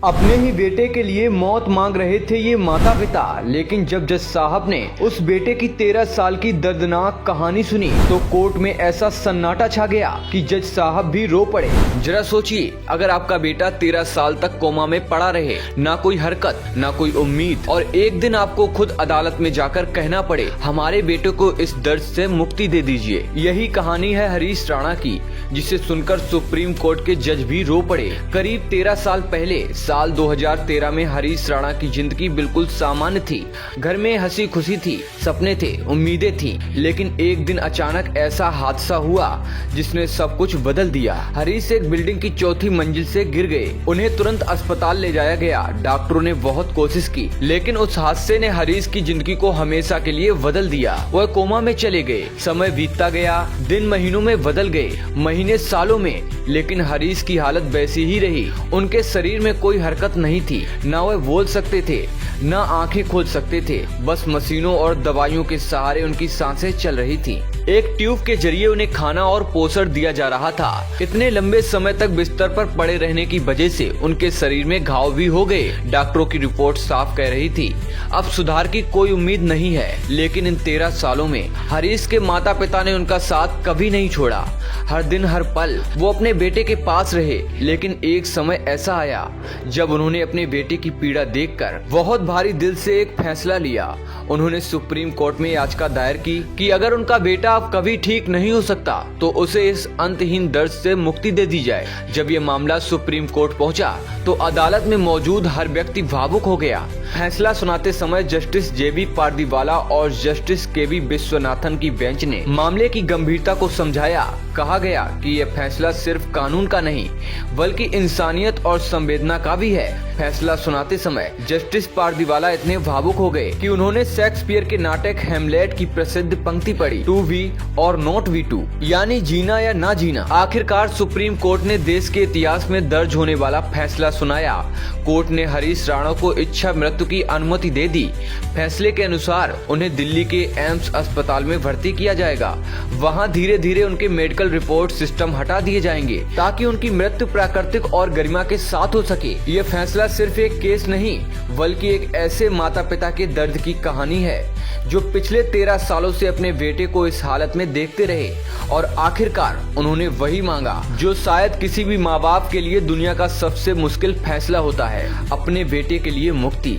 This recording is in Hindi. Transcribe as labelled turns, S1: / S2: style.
S1: अपने ही बेटे के लिए मौत मांग रहे थे ये माता पिता, लेकिन जब जज साहब ने उस बेटे की 13 साल की दर्दनाक कहानी सुनी तो कोर्ट में ऐसा सन्नाटा छा गया कि जज साहब भी रो पड़े। जरा सोचिए, अगर आपका बेटा 13 साल तक कोमा में पड़ा रहे, ना कोई हरकत, ना कोई उम्मीद, और एक दिन आपको खुद अदालत में जाकर कहना पड़े हमारे बेटे को इस दर्द से मुक्ति दे दीजिए। यही कहानी है हरीश राणा की, जिसे सुनकर सुप्रीम कोर्ट के जज भी रो पड़े। करीब 13 साल पहले साल 2013 में हरीश राणा की जिंदगी बिल्कुल सामान्य थी। घर में हंसी खुशी थी, सपने थे, उम्मीदें थी, लेकिन एक दिन अचानक ऐसा हादसा हुआ जिसने सब कुछ बदल दिया। हरीश एक बिल्डिंग की 4थी मंजिल से गिर गए। उन्हें तुरंत अस्पताल ले जाया गया। डॉक्टरों ने बहुत कोशिश की, लेकिन उस हादसे ने हरीश की जिंदगी को हमेशा के लिए बदल दिया। वह कोमा में चले गए। समय बीतता गया, दिन महीनों में बदल गए, महीने सालों में, लेकिन हरीश की हालत वैसी ही रही। उनके शरीर में कोई हरकत नहीं थी, ना वह बोल सकते थे, ना आंखें खोल सकते थे। बस मशीनों और दवाइयों के सहारे उनकी सांसें चल रही थी। एक ट्यूब के जरिए उन्हें खाना और पोषण दिया जा रहा था। इतने लंबे समय तक बिस्तर पर पड़े रहने की वजह से उनके शरीर में घाव भी हो गए। डॉक्टरों की रिपोर्ट साफ कह रही थी अब सुधार की कोई उम्मीद नहीं है। लेकिन इन 13 सालों में हरीश के माता पिता ने उनका साथ कभी नहीं छोड़ा। हर दिन हर पल वो अपने बेटे के पास रहे। लेकिन एक समय ऐसा आया जब उन्होंने अपने बेटे की पीड़ा देखकर बहुत भारी दिल से एक फैसला लिया। उन्होंने सुप्रीम कोर्ट में याचिका दायर की कि अगर उनका बेटा अब कभी ठीक नहीं हो सकता तो उसे इस अंतहीन दर्द से मुक्ति दे दी जाए। जब ये मामला सुप्रीम कोर्ट पहुंचा तो अदालत में मौजूद हर व्यक्ति भावुक हो गया। फैसला सुनाते समय जस्टिस जेबी पारदीवाला और जस्टिस केवी विश्वनाथन की बेंच ने मामले की गंभीरता को समझाया। कहा गया कि यह फैसला सिर्फ कानून का नहीं बल्कि इंसानियत और संवेदना का भी है। फैसला सुनाते समय जस्टिस पारदीवाला इतने भावुक हो गए कि उन्होंने शेक्सपियर के नाटक हेमलेट की प्रसिद्ध पंक्ति पढ़ी, टू वी और नॉट वी टू, यानी जीना या ना जीना। आखिरकार सुप्रीम कोर्ट ने देश के इतिहास में दर्ज होने वाला फैसला सुनाया। कोर्ट ने हरीश राणा को इच्छा मृत्यु की अनुमति दे दी। फैसले के अनुसार उन्हें दिल्ली के एम्स अस्पताल में भर्ती किया जाएगा। वहां धीरे धीरे उनके मेडिकल रिपोर्ट सिस्टम हटा दिए जाएंगे ताकि उनकी मृत्यु प्राकृतिक और गरिमा के साथ हो सके। ये फैसला सिर्फ एक केस नहीं बल्कि एक ऐसे माता पिता के दर्द की कहानी है जो पिछले 13 सालों से अपने बेटे को इस हालत में देखते रहे और आखिरकार उन्होंने वही मांगा जो शायद किसी भी माँ बाप के लिए दुनिया का सबसे मुश्किल फैसला होता है, अपने बेटे के लिए मुक्ति।